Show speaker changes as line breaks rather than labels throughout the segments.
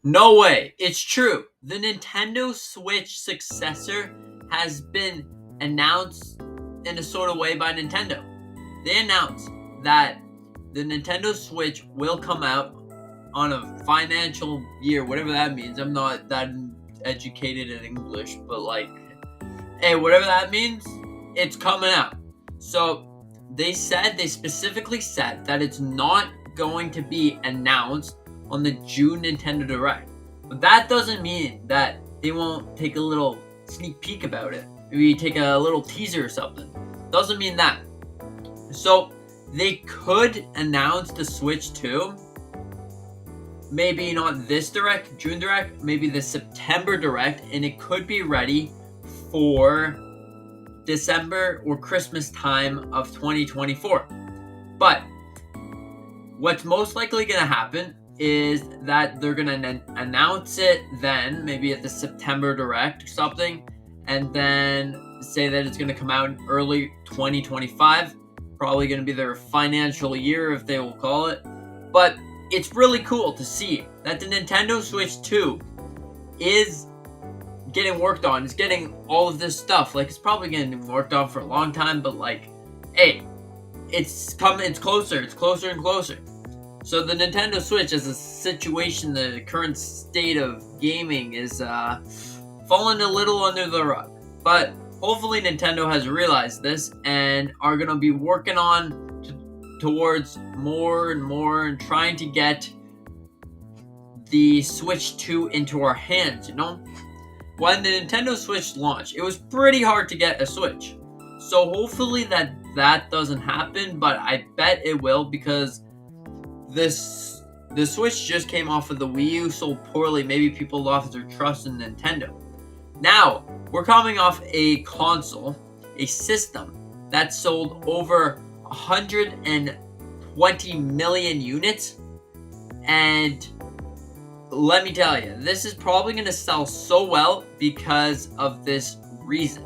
No way. It's true. The Nintendo Switch successor has been announced in a sort of way by Nintendo. They announced that the Nintendo Switch will come out on a financial year, whatever that means. I'm not that educated in English, but like, hey, whatever that means, it's coming out. So they specifically said that it's not going to be announced on the June Nintendo Direct. But that doesn't mean that they won't take a little sneak peek about it. Maybe take a little teaser or something. Doesn't mean that. So they could announce the Switch 2. Maybe not this Direct, June Direct, maybe the September Direct, and it could be ready for December or Christmas time of 2024. But what's most likely going to happen is that they're going to announce it then, maybe at the September Direct or something, and then say that it's going to come out in early 2025. Probably going to be their financial year, if they will call it. But it's really cool to see that the Nintendo Switch 2 is getting worked on. It's getting all of this stuff. Like, it's probably getting worked on for a long time, but like, hey, it's coming. It's closer. It's closer and closer. So the Nintendo Switch, as a situation, the current state of gaming is falling a little under the rug. But hopefully Nintendo has realized this and are going to be working on towards more and more and trying to get the Switch 2 into our hands, you know? When the Nintendo Switch launched, it was pretty hard to get a Switch. So hopefully that doesn't happen, but I bet it will, because the Switch just came off of the Wii U, sold poorly. Maybe people lost their trust in Nintendo. Now, we're coming off a console, a system that sold over 120 million units, and let me tell you, this is probably going to sell so well because of this reason.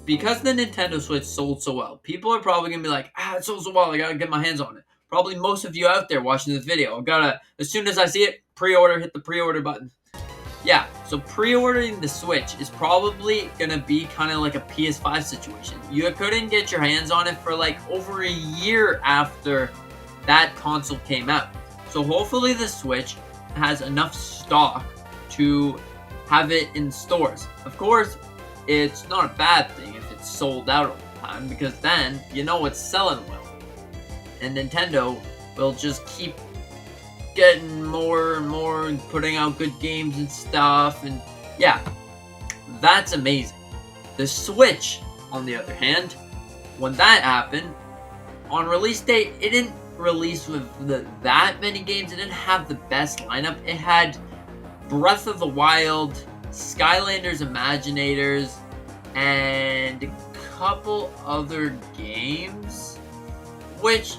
Because the Nintendo Switch sold so well, people are probably going to be like, it sold so well, I gotta get my hands on it. Probably most of you out there watching this video, as soon as I see it, pre-order, hit the pre-order button. Yeah, so pre-ordering the Switch is probably gonna be kind of like a PS5 situation. You couldn't get your hands on it for like over a year after that console came out. So hopefully the Switch has enough stock to have it in stores. Of course, it's not a bad thing if it's sold out all the time, because then you know it's selling well. And Nintendo will just keep getting more and more and putting out good games and stuff, and yeah, that's amazing. The Switch, on the other hand, when that happened, on release date, it didn't release with that many games. It didn't have the best lineup. It had Breath of the Wild, Skylanders Imaginators, and a couple other games, which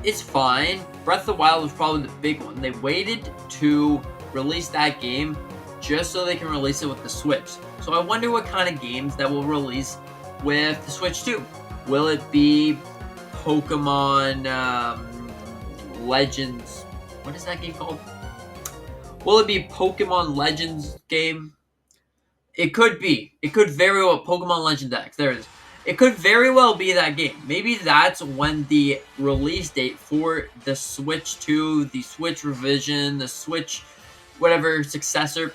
is fine. Breath of the Wild was probably the big one. They waited to release that game just so they can release it with the Switch. So I wonder what kind of games that will release with the Switch 2. Will it be Pokemon Legends? What is that game called? Will it be Pokemon Legends game? It could be. It could very well. Pokemon Legends X. There it is. It could very well be that game. Maybe that's when the release date for the Switch 2, the Switch revision, the Switch whatever successor,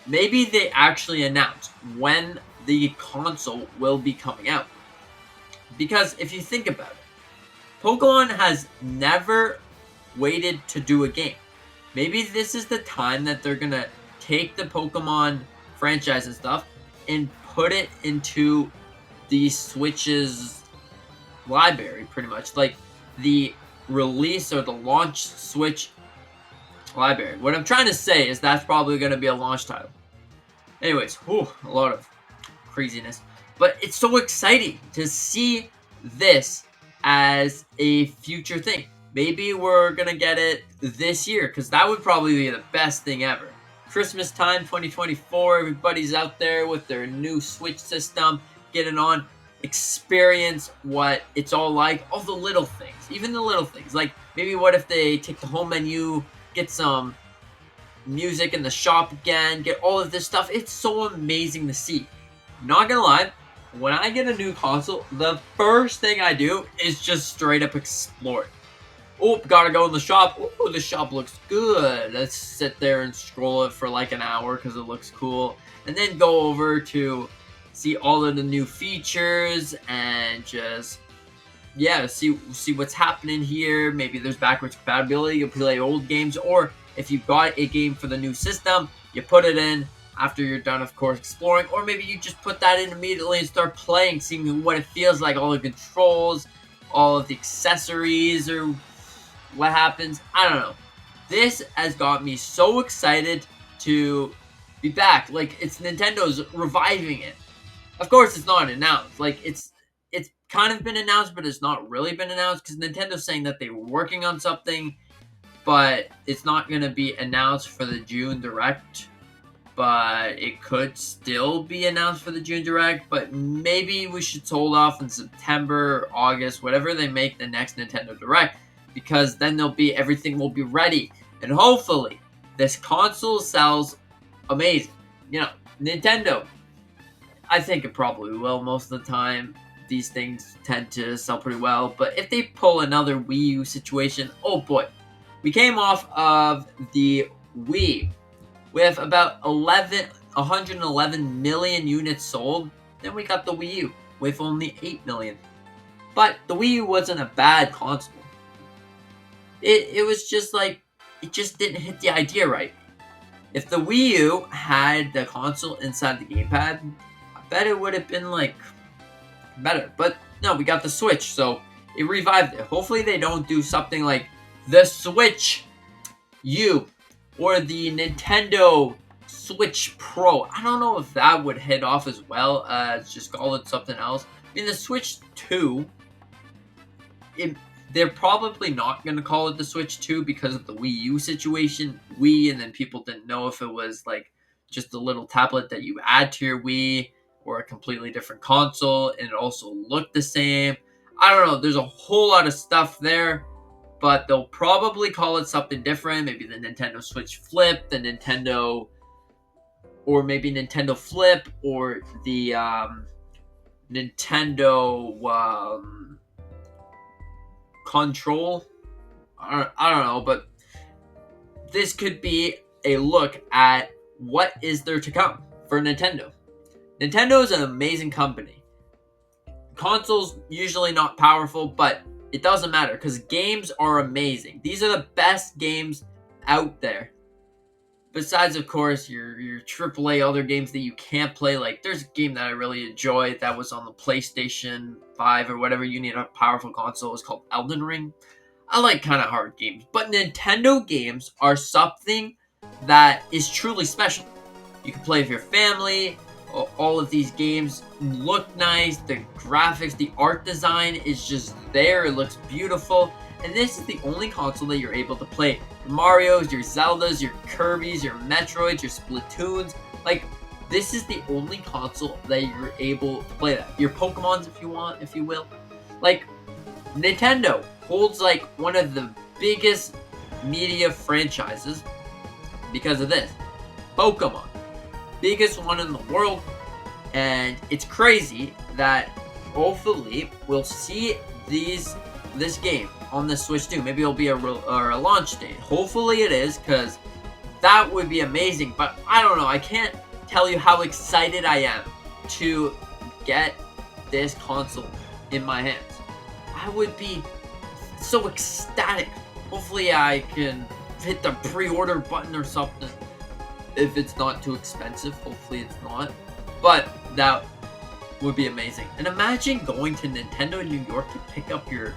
maybe they actually announce when the console will be coming out. Because if you think about it, Pokemon has never waited to do a game. Maybe this is the time that they're going to take the Pokemon franchise and stuff and put it into the Switch's library, pretty much. Like the release or the launch Switch library. What I'm trying to say is that's probably going to be a launch title. Anyways, a lot of craziness. But it's so exciting to see this as a future thing. Maybe we're going to get it this year, because that would probably be the best thing ever. Christmas time 2024, everybody's out there with their new Switch system, getting on, experience what it's all like, all the little things, even the little things. Like, maybe what if they take the home menu, get some music in the shop again, get all of this stuff. It's so amazing to see. Not gonna lie, when I get a new console, the first thing I do is just straight up explore it. Oh, gotta go in the shop. Oh, the shop looks good. Let's sit there and scroll it for like an hour because it looks cool. And then go over to see all of the new features and just, yeah, see what's happening here. Maybe there's backwards compatibility. You play old games. Or if you've got a game for the new system, you put it in after you're done, of course, exploring. Or maybe you just put that in immediately and start playing, seeing what it feels like, all the controls, all of the accessories, or what happens. I don't know. This has got me so excited to be back. Like, it's Nintendo's reviving it. Of course, it's not announced. Like, it's kind of been announced, but it's not really been announced because Nintendo's saying that they were working on something, but it's not going to be announced for the June Direct. But it could still be announced for the June Direct, but maybe we should hold off in September or August, whatever they make the next Nintendo Direct, because then everything will be ready. And hopefully, this console sells amazing. You know, Nintendo, I think it probably will most of the time. These things tend to sell pretty well, but if they pull another Wii U situation, oh boy. We came off of the Wii with about 111 million units sold. Then we got the Wii U with only 8 million. But the Wii U wasn't a bad console. It was just like, it just didn't hit the idea right. If the Wii U had the console inside the gamepad, I bet it would have been like better. But no, we got the Switch, so it revived it. Hopefully they don't do something like the Switch U or the Nintendo Switch Pro. I don't know if that would hit off as well as just call it something else. I mean, the Switch 2, they're probably not going to call it the Switch 2 because of the Wii U situation. Wii, and then people didn't know if it was like just a little tablet that you add to your Wii or a completely different console, and it also looked the same. I don't know. There's a whole lot of stuff there, but they'll probably call it something different. Maybe the Nintendo Switch Flip, or maybe Nintendo Flip, or the Nintendo Control. I don't know, but this could be a look at what is there to come for Nintendo. Nintendo is an amazing company. Consoles usually not powerful, but it doesn't matter because games are amazing. These are the best games out there. Besides, of course, your AAA other games that you can't play. Like, there's a game that I really enjoy that was on the PlayStation 5 or whatever. You need a powerful console. It's called Elden Ring. I like kind of hard games. But Nintendo games are something that is truly special. You can play with your family. All of these games look nice. The graphics, the art design is just there. It looks beautiful. And this is the only console that you're able to play your Marios, your Zeldas, your Kirbys, your Metroids, your Splatoons. Like, this is the only console that you're able to play that. Your Pokemons, if you want, if you will. Like, Nintendo holds like one of the biggest media franchises because of this. Pokemon. Biggest one in the world. And it's crazy that hopefully we'll see this game on the Switch 2. Maybe it'll be a launch date. Hopefully it is, because that would be amazing. But I don't know. I can't tell you how excited I am to get this console in my hands. I would be so ecstatic. Hopefully I can hit the pre-order button or something. If it's not too expensive. Hopefully it's not. But that would be amazing. And imagine going to Nintendo in New York to pick up your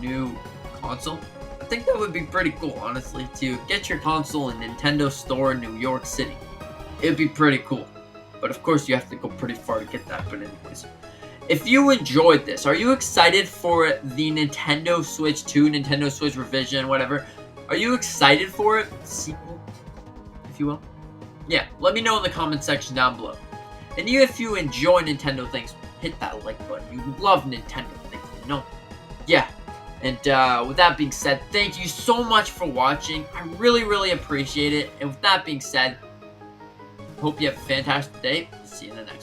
new console. I think that would be pretty cool, honestly, to get your console in Nintendo store in New York City. It would be pretty cool. But of course you have to go pretty far to get that. But anyways, if you enjoyed this, are you excited for the Nintendo Switch 2, Nintendo Switch revision, whatever? Are you excited for it? Sequel, if you will? Yeah, let me know in the comment section down below. And if you enjoy Nintendo things, hit that like button. You love Nintendo things, you know? Yeah. And with that being said, thank you so much for watching. I really appreciate it. And with that being said, hope you have a fantastic day. See you in the next one.